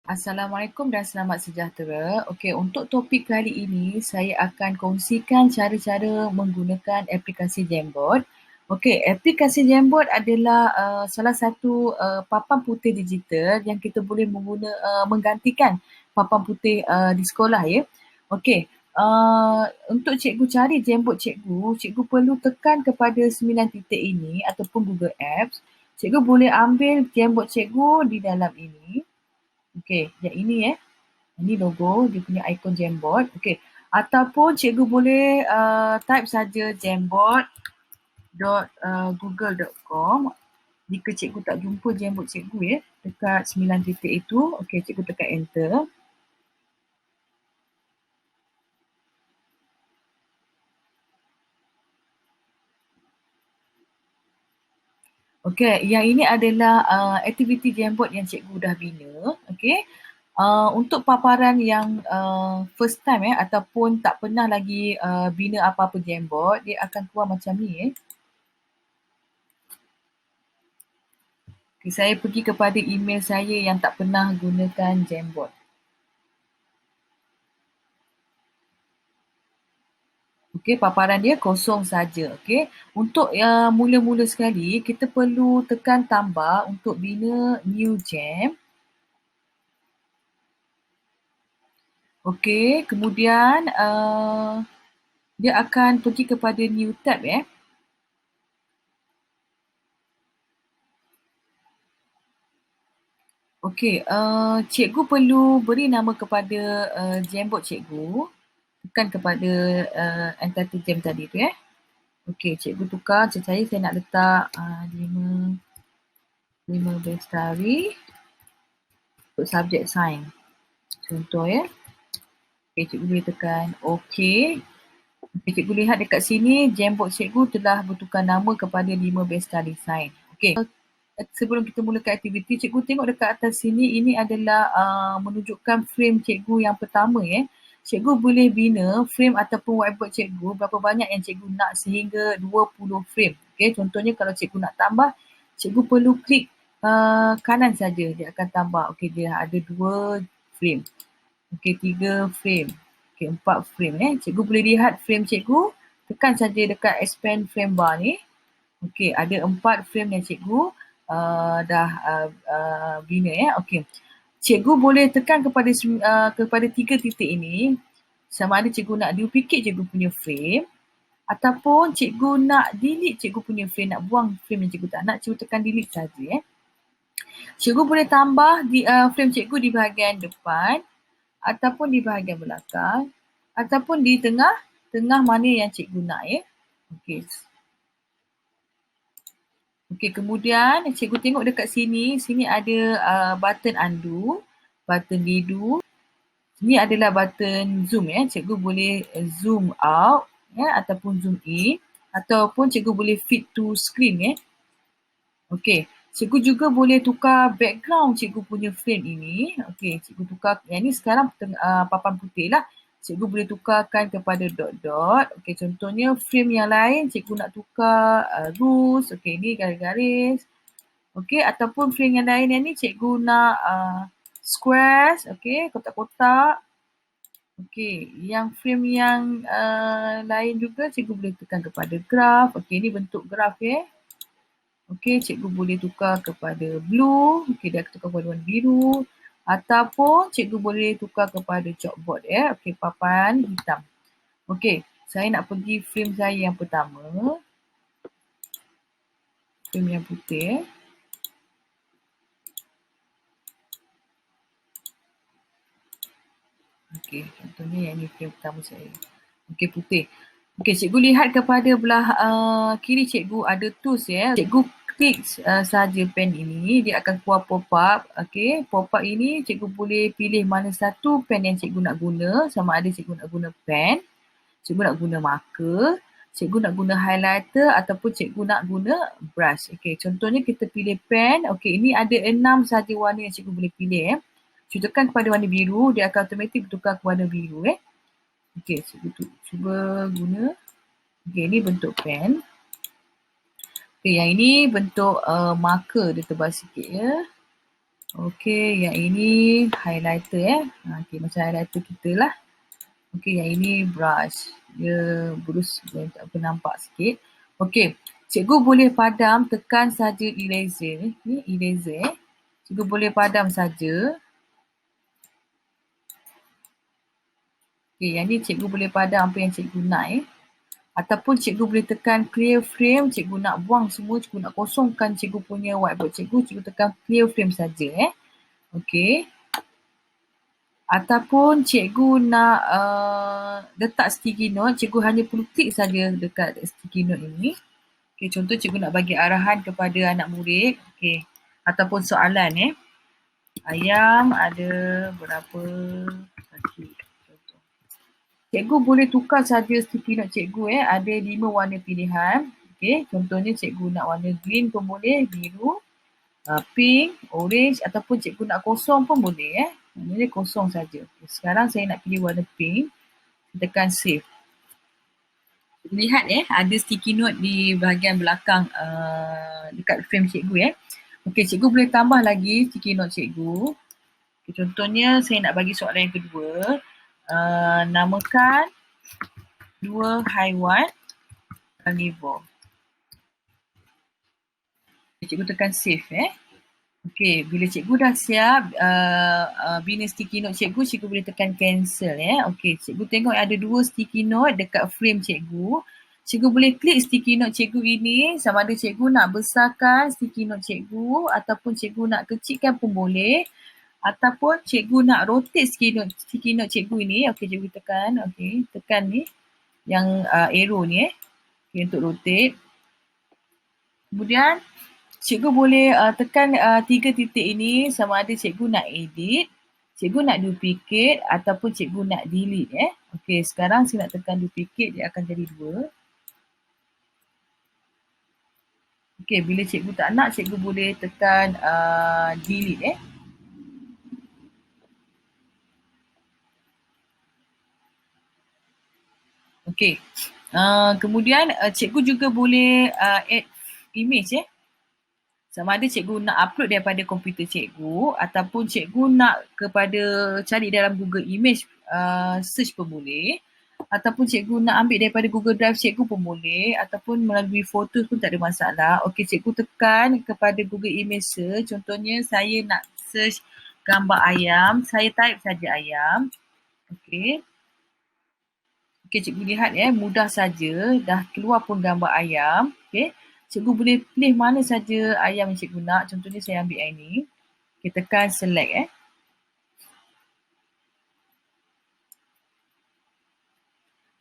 Assalamualaikum dan selamat sejahtera. Okey, untuk topik kali ini saya akan kongsikan cara-cara menggunakan aplikasi Jamboard. Okey, aplikasi Jamboard adalah salah satu papan putih digital yang kita boleh menggantikan papan putih di sekolah ya. Okey, untuk cikgu cari Jamboard cikgu perlu tekan kepada 9 titik ini ataupun Google Apps. Cikgu boleh ambil Jamboard cikgu di dalam ini. Okey, yang ini ini logo, dia punya ikon Jamboard. Okey. Ataupun cikgu boleh type saja jamboard.google.com. Jika cikgu tak jumpa Jamboard cikgu dekat 9 titik itu, okey, cikgu tekan enter. Okey, yang ini adalah aktiviti Jamboard yang cikgu dah bina. Okey. Untuk paparan yang first time ataupun tak pernah lagi bina apa-apa Jamboard, dia akan keluar macam ni Okay, saya pergi kepada email saya yang tak pernah gunakan Jamboard. Okey, paparan dia kosong saja. Okey, untuk yang mula-mula sekali, kita perlu tekan tambah untuk bina new jam. Okey, kemudian dia akan pergi kepada new tab Okey, cikgu perlu beri nama kepada Jamboard cikgu. Tekan kepada entitled jam tadi tu Okey, cikgu tukar. Saya nak letak 5 bestari untuk subjek sains. Contoh Okey, cikgu boleh tekan okey. Okey, cikgu lihat dekat sini Jamboard cikgu telah bertukar nama kepada 5 bestari sains. Okey. Sebelum kita mulakan aktiviti, cikgu tengok dekat atas sini, ini adalah menunjukkan frame cikgu yang pertama Cikgu boleh bina frame ataupun whiteboard cikgu berapa banyak yang cikgu nak sehingga 20 frame. Okey, contohnya kalau cikgu nak tambah, cikgu perlu klik kanan saja, dia akan tambah. Okey, dia ada 2 frame. Okey, 3 frame. Okey, 4 frame Cikgu boleh lihat frame cikgu, tekan saja dekat expand frame bar ni. Okey, ada 4 frame yang cikgu dah bina Okey. Cikgu boleh tekan kepada 3 titik ini, sama ada cikgu nak duplicate cikgu punya frame ataupun cikgu nak delete cikgu punya frame, nak buang frame yang cikgu tak nak, cikgu tekan delete saja Cikgu boleh tambah di frame cikgu di bahagian depan ataupun di bahagian belakang ataupun di tengah mana yang cikgu nak Okey. Okey, kemudian cikgu tengok dekat sini, sini ada button undo, button redo. Ini adalah button zoom Cikgu boleh zoom out ataupun zoom in ataupun cikgu boleh fit to screen Okey, cikgu juga boleh tukar background cikgu punya frame ini. Okey, cikgu tukar, yang ni sekarang papan putih lah. Cikgu boleh tukarkan kepada dot-dot. Okey, contohnya frame yang lain cikgu nak tukar rules. Okey, ni garis-garis. Okey, ataupun frame yang lain yang ni cikgu nak squares. Okey, kotak-kotak. Okey, yang frame yang lain juga cikgu boleh tekan kepada graph. Okey, ni bentuk graph Okey, cikgu boleh tukar kepada blue. Okey, dia tukar kepada warna biru. Ataupun cikgu boleh tukar kepada chalkboard Okey, papan hitam. Okey, saya nak pergi frame saya yang pertama. Frame yang putih Okey, contohnya yang ni frame pertama saya. Okey, putih. Okey, cikgu lihat kepada belah kiri cikgu ada tools Cikgu klik saja pen ini, dia akan keluar pop-up. Okey, pop-up ini cikgu boleh pilih mana satu pen yang cikgu nak guna, sama ada cikgu nak guna pen, cikgu nak guna marker, cikgu nak guna highlighter ataupun cikgu nak guna brush. Okey, contohnya kita pilih pen. Okey, ini ada 6 saja warna yang cikgu boleh pilih Cikgu tekan kepada warna biru, dia akan automatik bertukar ke warna biru Okey, cikgu cuba guna. Okey, ini bentuk pen. Okey, yang ini bentuk marker, dia tebal sikit Okey, yang ini highlighter Okey, macam highlighter kita lah. Okey, yang ini brush. Dia berus, dia tak apa nampak sikit. Okey, cikgu boleh padam tekan saja eraser ni. Ni eraser Cikgu boleh padam saja. Okey, yang ni cikgu boleh padam apa yang cikgu nak Ataupun cikgu boleh tekan clear frame, cikgu nak buang semua, cikgu nak kosongkan cikgu punya whiteboard cikgu tekan clear frame saja Okey. Ataupun cikgu nak letak sticky note, cikgu hanya perlu klik saja dekat sticky note ini. Okey, contoh cikgu nak bagi arahan kepada anak murid. Okey. Ataupun soalan Ayam ada berapa kaki? Cikgu boleh tukar saja sticky note cikgu Ada 5 warna pilihan. Okey, contohnya cikgu nak warna green pun boleh, biru, pink, orange ataupun cikgu nak kosong pun boleh Maknanya kosong saja. Sekarang saya nak pilih warna pink. Tekan save. Lihat ada sticky note di bahagian belakang dekat frame cikgu Okey, cikgu boleh tambah lagi sticky note cikgu. Okay, contohnya saya nak bagi soalan yang kedua. Namakan dua haiwan karnivor. Cikgu tekan save Okey, bila cikgu dah siap bina sticky note cikgu, cikgu boleh tekan cancel Okey, cikgu tengok ada 2 sticky note dekat frame cikgu. Cikgu boleh klik sticky note cikgu ini, sama ada cikgu nak besarkan sticky note cikgu ataupun cikgu nak kecilkan pun boleh. Ataupun cikgu nak rotate sticky note cikgu ini. Okey, cikgu tekan. Okey, tekan ni yang arrow ni okay, untuk rotate. Kemudian cikgu boleh tekan 3 titik ini sama ada cikgu nak edit, cikgu nak duplicate ataupun cikgu nak delete Okey, sekarang saya nak tekan duplicate, dia akan jadi 2. Okey, bila cikgu tak nak, cikgu boleh tekan delete Okey. Kemudian cikgu juga boleh add image Sama ada cikgu nak upload daripada komputer cikgu ataupun cikgu nak cari dalam Google Image search pun boleh. Ataupun cikgu nak ambil daripada Google Drive cikgu pun boleh. Ataupun melalui foto pun tak ada masalah. Okey, cikgu tekan kepada Google Image search. Contohnya saya nak search gambar ayam. Saya type saja ayam. Okey. Okey, cikgu lihat mudah saja. Dah keluar pun gambar ayam. Okey. Cikgu boleh pilih mana saja ayam yang cikgu nak. Contohnya saya ambil yang ini. Kita tekan select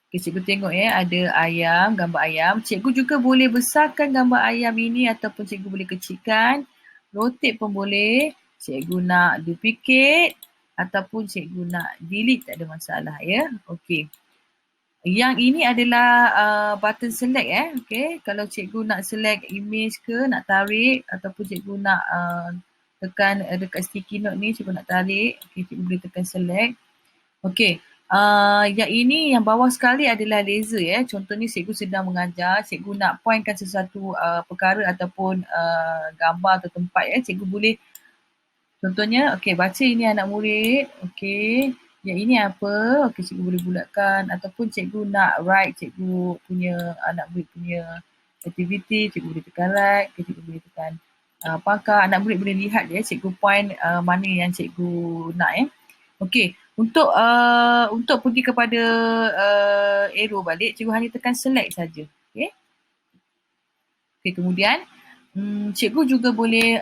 Okay, cikgu tengok ada ayam, gambar ayam. Cikgu juga boleh besarkan gambar ayam ini ataupun cikgu boleh kecilkan. Rotate pun boleh. Cikgu nak duplicate ataupun cikgu nak delete, tak ada masalah Okey. Yang ini adalah button select Okey, kalau cikgu nak select image ke, nak tarik ataupun cikgu nak tekan dekat sticky note ni, cikgu nak tarik. Okey, cikgu boleh tekan select. Okey. Yang ini yang bawah sekali adalah laser Contohnya cikgu sedang mengajar, cikgu nak pointkan sesuatu perkara ataupun gambar atau tempat cikgu boleh. Contohnya, okey, baca ini anak murid. Okey. Yang ini apa? Okey, cikgu boleh bulatkan ataupun cikgu nak write cikgu punya anak murid punya aktiviti, cikgu boleh tekan write, cikgu boleh tekan pangkal. Anak murid boleh lihat cikgu point mana yang cikgu nak Okey, untuk pergi kepada arrow balik, cikgu hanya tekan select saja. Okey. Okey, kemudian cikgu juga boleh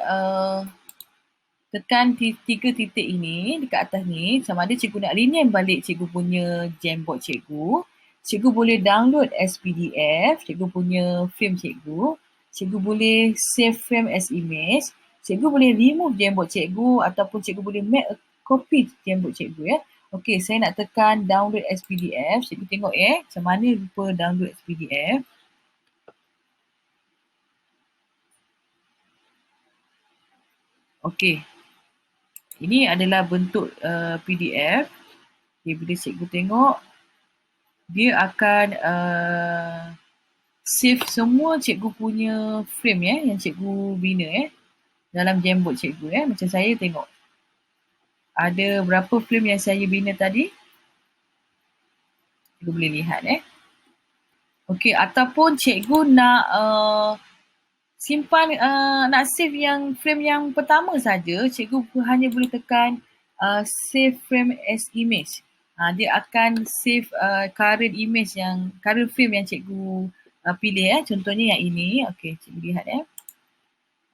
tekan 3 titik ini dekat atas ni, sama ada cikgu nak rename balik cikgu punya Jamboard cikgu. Cikgu boleh download as PDF cikgu punya frame cikgu. Cikgu boleh save frame as image. Cikgu boleh remove Jamboard cikgu ataupun cikgu boleh make a copy Jamboard cikgu Okey, saya nak tekan download as PDF. Cikgu tengok macam mana rupa download as PDF. Okey. Ini adalah bentuk PDF. Okay, bila cikgu tengok, dia akan save semua cikgu punya frame yang cikgu bina dalam Jamboard cikgu. Macam saya tengok. Ada berapa frame yang saya bina tadi? Cikgu boleh lihat. Okey, ataupun cikgu nak simpan, nak save yang frame yang pertama saja, cikgu hanya boleh tekan save frame as image. Dia akan save current image current frame yang cikgu pilih. Contohnya yang ini. Okey, cikgu lihat.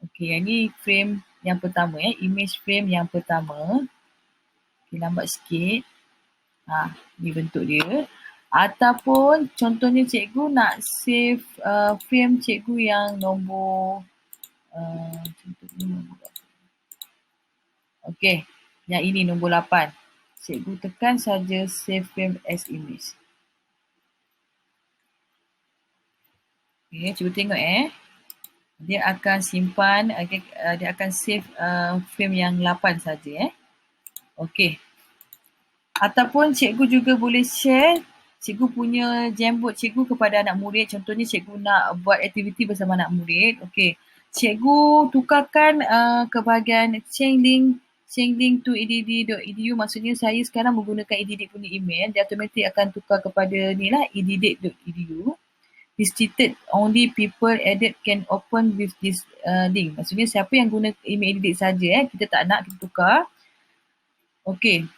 Okey, yang ni frame yang pertama. Image frame yang pertama. Okey, lambat sikit. Ni bentuk dia. Ataupun contohnya cikgu nak save frame cikgu yang nombor Okey, yang ini nombor 8. Cikgu tekan saja save frame as image. Okey, cuba tengok dia akan simpan, dia akan save frame yang 8 saja. Okey. Ataupun cikgu juga boleh share cikgu punya Jamboard cikgu kepada anak murid. Contohnya cikgu nak buat aktiviti bersama anak murid. Okey. Cikgu tukarkan ke bahagian change link to edd.edu. Maksudnya saya sekarang menggunakan edd punya email. Dia automatik akan tukar kepada ni lah, edd.edu. Restricted, only people added can open with this link. Maksudnya siapa yang guna email edd saja, kita tak nak, kita tukar. Okey.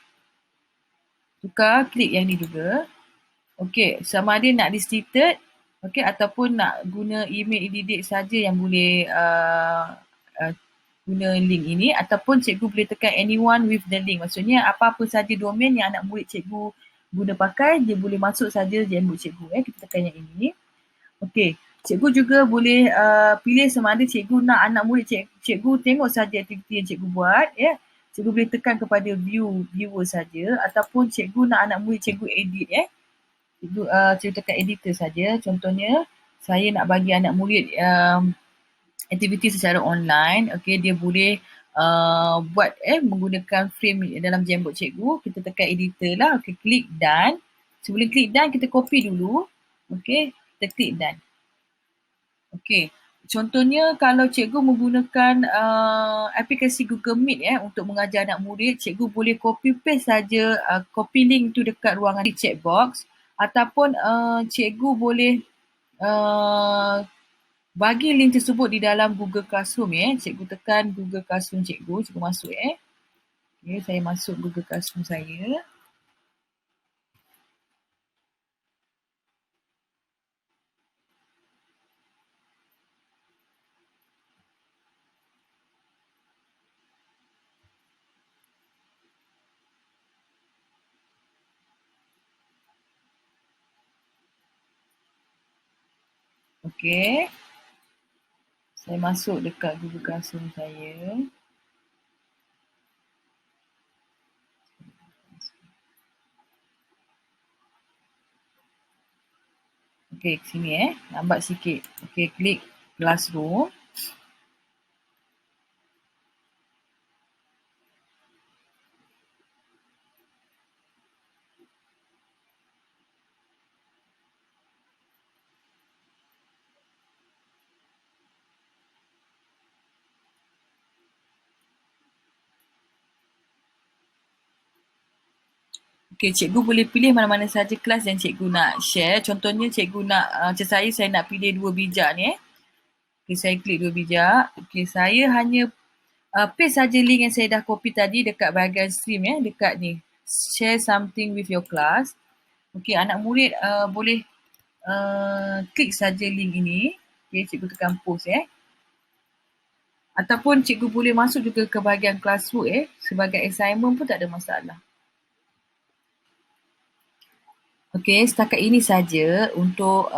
Tukar, klik yang ni juga. Okey, sama ada nak restricted, okey, ataupun nak guna email edd saja yang boleh guna link ini, ataupun cikgu boleh tekan anyone with the link. Maksudnya apa-apa saja domain yang anak murid cikgu guna pakai, dia boleh masuk saja Jamboard cikgu. Kita tekan yang ini. Okey, cikgu juga boleh pilih sama ada cikgu nak anak murid cikgu tengok saja aktiviti yang cikgu buat. Cikgu boleh tekan kepada viewer saja, ataupun cikgu nak anak murid cikgu edit. Cikgu tekan editor saja. Contohnya, saya nak bagi anak murid aktiviti secara online. Okey, dia boleh buat menggunakan frame dalam Jamboard cikgu. Kita tekan editor lah. Okey, klik done. Sebelum klik done, kita copy dulu. Okey, kita klik done. Okey, contohnya kalau cikgu menggunakan aplikasi Google Meet untuk mengajar anak murid, cikgu boleh copy paste saja copy link tu dekat ruangan di chat box, ataupun cikgu boleh bagi link tersebut di dalam Google Classroom. Cikgu tekan Google Classroom cikgu masuk. Okey, saya masuk Google Classroom saya. Okey. Saya masuk dekat Google Classroom saya. Okey, ke sini lambat sikit. Okey, klik Classroom. Okey, cikgu boleh pilih mana-mana saja kelas yang cikgu nak share. Contohnya cikgu nak, macam saya nak pilih 2 bijak ni. Okey, saya klik 2 bijak. Okey, saya hanya paste saja link yang saya dah copy tadi dekat bahagian stream dekat ni. Share something with your class. Okey, anak murid boleh klik saja link ini. Okey, cikgu tekan post Ataupun cikgu boleh masuk juga ke bahagian classwork sebagai assignment pun tak ada masalah. Okey, setakat ini saja untuk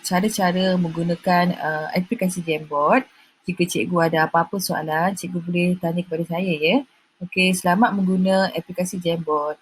cara-cara menggunakan aplikasi Jamboard. Jika cikgu ada apa-apa soalan, cikgu boleh tanya kepada saya Okey, selamat mengguna aplikasi Jamboard.